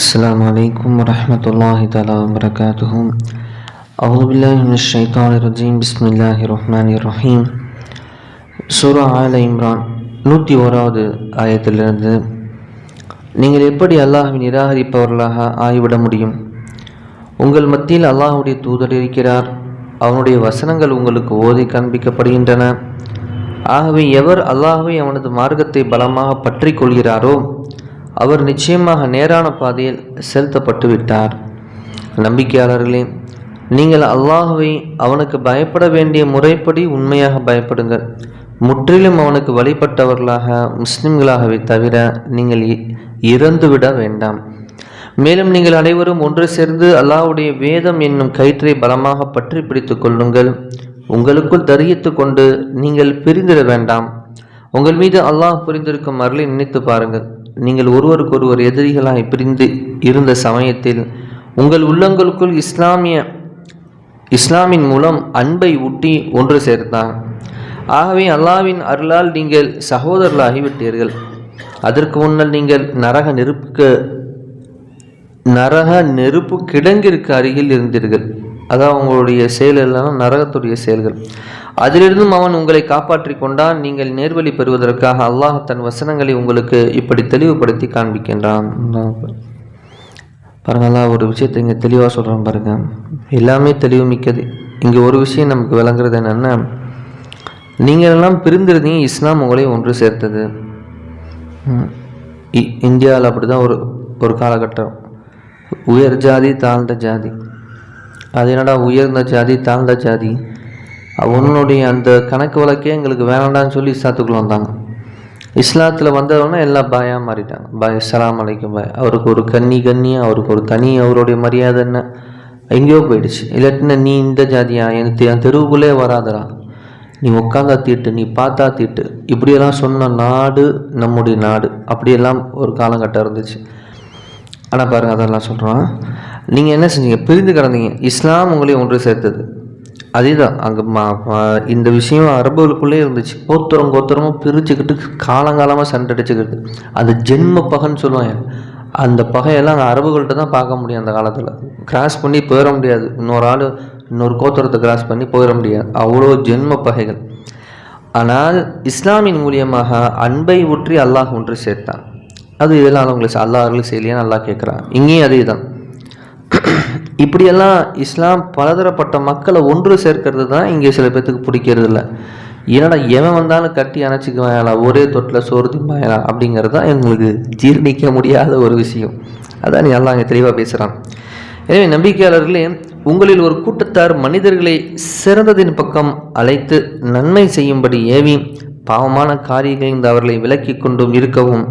السلام عليكم ورحمة الله تعالى وبركاته. أعوذ بالله من الشيطان الرجيم. بسم الله الرحمن الرحيم. சூரா ஆல இம்ரான் 101வது ஆயத்திலிருந்து, நீங்கள் எப்படி அல்லாஹ்வை நிராகரிப்பவர்களாக ஆகிவிட முடியும்? உங்கள் மத்தியில் அல்லாஹ்வுடைய தூதர் இருக்கிறார். அவனுடைய வசனங்கள் உங்களுக்கு ஓதி காண்பிக்கப்படுகின்றன. ஆகவே எவர் அல்லாஹ்வை அவனது மார்க்கத்தை பலமாக பற்றி கொள்கிறாரோ அவர் நிச்சயமாக நேரான பாதையில் செலுத்தப்பட்டு விட்டார். நம்பிக்கையாளர்களே, நீங்கள் அல்லாஹ்வை அவனுக்கு பயப்பட வேண்டிய முறைப்படி உண்மையாக பயப்படுங்கள். முற்றிலும் அவனுக்கு வழிபட்டவர்களாக முஸ்லிம்களாகவே தவிர நீங்கள் இறந்துவிட வேண்டாம். மேலும் நீங்கள் அனைவரும் ஒன்று சேர்ந்து அல்லாஹ்வுடைய வேதம் என்னும் கயிற்றை பலமாக பற்றி பிடித்து கொள்ளுங்கள். உங்களுக்குள் தரியத்து கொண்டு நீங்கள் பிரிந்திட வேண்டாம். உங்கள் மீது அல்லாஹ் புரிந்திருக்கும் அருளை நினைத்து பாருங்கள். நீங்கள் ஒருவருக்கொருவர் எதிரிகளாய் பிரிந்து இருந்த சமயத்தில் உங்கள் உள்ளங்களுக்குள் இஸ்லாமின் மூலம் அன்பை ஊட்டி ஒன்று சேர்த்தான். ஆகவே அல்லாஹ்வின் அருளால் நீங்கள் சகோதரர்களாகிவிட்டீர்கள். அதற்கு முன்னால் நீங்கள் நரக நெருப்பு கிடங்கிற்கு அருகில் இருந்தீர்கள். அதான் உங்களுடைய செயலெல்லாம் நரகத்துடைய செயல்கள். அதிலிருந்தும் அவன் உங்களை காப்பாற்றி கொண்டான். நீங்கள் நேர்வழி பெறுவதற்காக அல்லாஹ் தன் வசனங்களை உங்களுக்கு இப்படி தெளிவுபடுத்தி காண்பிக்கின்றான். பாருங்க, அல்லாஹ் ஒரு விஷயத்தை இங்கே தெளிவாக சொல்கிறான் பாருங்க. எல்லாமே தெளிவு மிக்கது. இங்கே ஒரு விஷயம் நமக்கு விளங்குறது என்னென்னா, நீங்கள் எல்லாம் பிரிந்திருந்தீங்க, இஸ்லாம் உங்களை ஒன்று சேர்த்தது. இந்தியாவில் அப்படி தான் ஒரு காலகட்டம். உயர் ஜாதி தாழ்ந்த ஜாதி. அது என்னடா உயர்ந்த ஜாதி தாழ்ந்த ஜாதி? அவனுடைய அந்த கணக்கு வழக்கே எங்களுக்கு வேணாண்டான்னு சொல்லி இஸ்லாத்துக்குள்ளே வந்தாங்க. இஸ்லாத்தில் வந்தவொடனே எல்லாம் பாயாக மாறிட்டாங்க. பாய் அஸ்ஸலாமு அலைக்கும் பாய். அவருக்கு ஒரு கண்ணியம், அவருக்கு ஒரு தனி அவருடைய மரியாதை என்ன எங்கேயோ போயிடுச்சு. இல்லாட்டினா நீ இந்த ஜாதியா, எனக்கு என் தெருவுக்குள்ளே வராதரா, நீ உட்காந்தா தீட்டு, நீ பார்த்தா தீட்டு, இப்படியெல்லாம் சொன்ன நாடு நம்முடைய நாடு. அப்படியெல்லாம் ஒரு காலகட்டம் இருந்துச்சு. ஆனால் பாருங்கள், அதெல்லாம் சொல்கிறான். நீங்கள் என்ன செஞ்சீங்க? பிரிந்து கிடந்தீங்க. இஸ்லாம் உங்களை ஒன்று சேர்த்தது. அதே தான் அங்கே இந்த விஷயம் அரபுகளுக்குள்ளே இருந்துச்சு. கோத்தரமும் பிரிச்சுக்கிட்டு காலங்காலமாக சண்டை அடிச்சுக்கிட்டு அந்த ஜென்ம பகைன்னு சொல்லுவாங்க. அந்த பகையெல்லாம் அங்கே அரபுகள்கிட்ட தான் பார்க்க முடியும். அந்த காலத்தில் கிராஸ் பண்ணி போயிட முடியாது. இன்னொரு கோத்திரத்தை கிராஸ் பண்ணி போயிட முடியாது. அவ்வளோ ஜென்ம பகைகள். ஆனால் இஸ்லாமின் மூலியமாக அன்பை ஊற்றி அல்லாஹ் ஒன்று சேர்த்தான். அது இதெல்லாம் உங்களுக்கு அல்லாஹர்களுக்கு செய்யலையான்னு அல்லாஹ் கேட்குறான். இங்கேயும் அதே தான். இப்படியெல்லாம் இஸ்லாம் பலதரப்பட்ட மக்களை ஒன்று சேர்க்கிறது தான் இங்கே சில பேர்த்துக்கு பிடிக்கிறது இல்லை. ஏன்னா எவன் வந்தாலும் கட்டி அணைச்சிக்குவாங்களா, ஒரே தொட்டில் சோறு திம்பாயலா, அப்படிங்கிறது தான் எங்களுக்கு ஜீர்ணிக்க முடியாத ஒரு விஷயம். அதான் நீ எல்லாம் அங்கே தெளிவாக பேசுகிறான். எனவே நம்பிக்கையாளர்களே, உங்களில் ஒரு கூட்டத்தார் மனிதர்களை சிறந்ததின் பக்கம் அழைத்து நன்மை செய்யும்படி ஏவி பாவமான காரியங்களில் அவர்களை விலக்கி கொண்டும் இருக்கவும்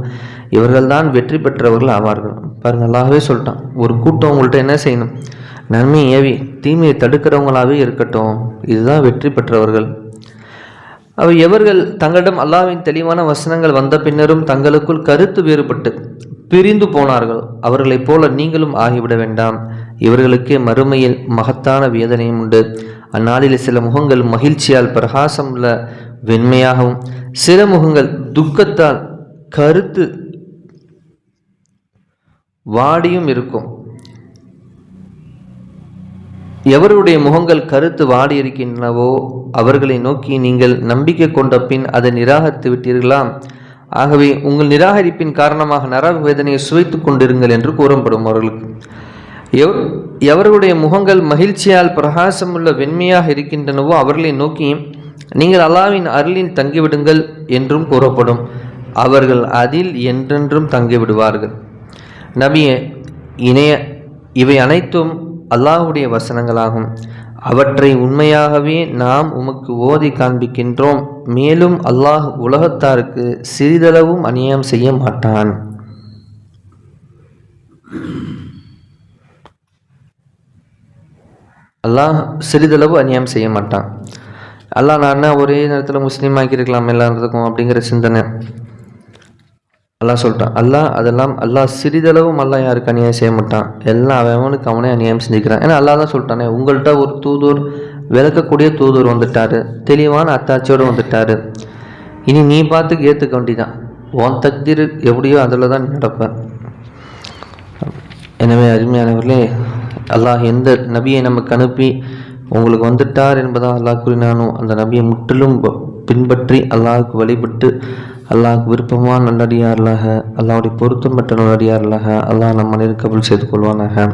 இவர்கள்தான் வெற்றி பெற்றவர்கள் ஆவார்கள். பாருங்கள், அல்லாஹ்வே சொல்லிட்டான், ஒரு கூட்டம் உங்கள்கிட்ட என்ன செய்யணும்? நன்மையை ஏவி தீமையை தடுக்கிறவங்களாகவே இருக்கட்டும். இதுதான் வெற்றி பெற்றவர்கள். அவை எவர்கள் தங்களிடம் அல்லாஹ்வின் தெளிவான வசனங்கள் வந்த பின்னரும் தங்களுக்குள் கருத்து வேறுபட்டு பிரிந்து போனார்கள், அவர்களைப் போல நீங்களும் ஆகிவிட வேண்டாம். இவர்களுக்கே மறுமையில் மகத்தான வேதனையும் உண்டு. அந்நாளில் சில முகங்கள் மகிழ்ச்சியால் பிரகாசம் உள்ள வெண்மையாகவும், சில முகங்கள் துக்கத்தால் கருத்து வாடியும் இருக்கும். எவருடைய முகங்கள் கருத்து வாடி இருக்கின்றனவோ அவர்களை நோக்கி, நீங்கள் நம்பிக்கை கொண்ட பின் அதை நிராகரித்து விட்டீர்களா? ஆகவே உங்கள் நிராகரிப்பின் காரணமாக நரக வேதனையை சுவைத்து கொண்டிருங்கள் என்று கூறப்படும். அவர்களுக்கு எவருடைய முகங்கள் மகிழ்ச்சியால் பிரகாசமுள்ள வெண்மையாக இருக்கின்றனவோ அவர்களை நோக்கி, நீங்கள் அல்லாஹ்வின் அருளில் தங்கிவிடுங்கள் என்றும் கூறப்படும். அவர்கள் அதில் என்றென்றும் தங்கிவிடுவார்கள். நபியே, இவை அனைத்தும் அல்லாஹ்வுடைய வசனங்களாகும். அவற்றை உண்மையாகவே நாம் உமக்கு ஓதி காண்பிக்கின்றோம். மேலும் அல்லாஹ் உலகத்தாருக்கு சிறிதளவும் அநியாயம் செய்ய மாட்டான். அல்லாஹ் சிறிதளவு அநியாயம் செய்ய மாட்டான். அல்லாஹ் நான் ஒரே நேரத்தில் முஸ்லீம் ஆக்கியிருக்கலாம் எல்லாத்துக்கும் அப்படிங்கிற சிந்தனை அல்லாஹ் சொல்லிட்டான். அல்லாஹ் சிறிதளவும் அல்லாஹ் யாருக்கு அநியாயம் செய்ய மாட்டான். எல்லாம் அவனுக்கு அவனே அநியாயம் செஞ்சுக்கிறான். ஏன்னா அல்லாஹ் தான் சொல்லிட்டானே, உங்கள்கிட்ட ஒரு தூதூர், விளக்கக்கூடிய தூதூர் வந்துட்டாரு, தெளிவான அத்தாட்சியோடு வந்துட்டாரு. இனி நீ பார்த்துக்கு ஏற்றுக்க வேண்டிதான். உன் தக்தீர் எப்படியோ அதில் தான் நடப்பேன். எனவே அருமையானவர்களே, அல்லாஹ் எந்த நபியை நமக்கு அனுப்பி உங்களுக்கு வந்துட்டார் என்பதாக அல்லாஹ் கூறினானோ அந்த நபியை முற்றிலும் பின்பற்றி அல்லாஹுக்கு வழிபட்டு அல்லாஹுக்கு விருப்பமான நல்லடியார்களாக, அல்லாஹுடைய பொருத்தம் பெற்ற நல்லடியார்களாக அல்லாஹ் நம் மனிதர் கபூல் செய்து கொள்வானாக.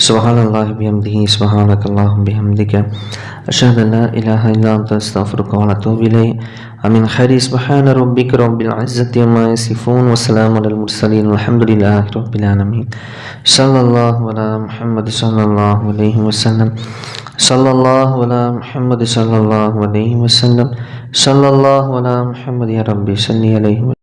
சுப்ஹானல்லாஹி பிஹம்திஹி சுப்ஹானக்கல்லாஹும்ம பிஹம்திக அஷ்ஹது அல்லா இலாஹ இல்லா அன்த அஸ்தக்ஃபிருக வ அத்தூபு இலைக். ஆமீன். ஹரி சுப்ஹான ரப்பிக ரப்பில் இஸ்ஸத்தி அம்மா யசிஃபூன் வ ஸலாமுன் அலல் முர்ஸலீன் வல்ஹம்துலில்லாஹி ரப்பில் ஆலமீன். ஸல்லல்லாஹு அலா முஹம்மது ஸல்லல்லாஹு அலைஹி வஸல்லம். ஸல்லல்லாஹு அலா முஹம்மது ஸல்லல்லாஹு அலைஹி வஸல்லம். ஸல்லல்லாஹு அலா முஹம்மது யா ரப்பி ஸல்லி அலைஹி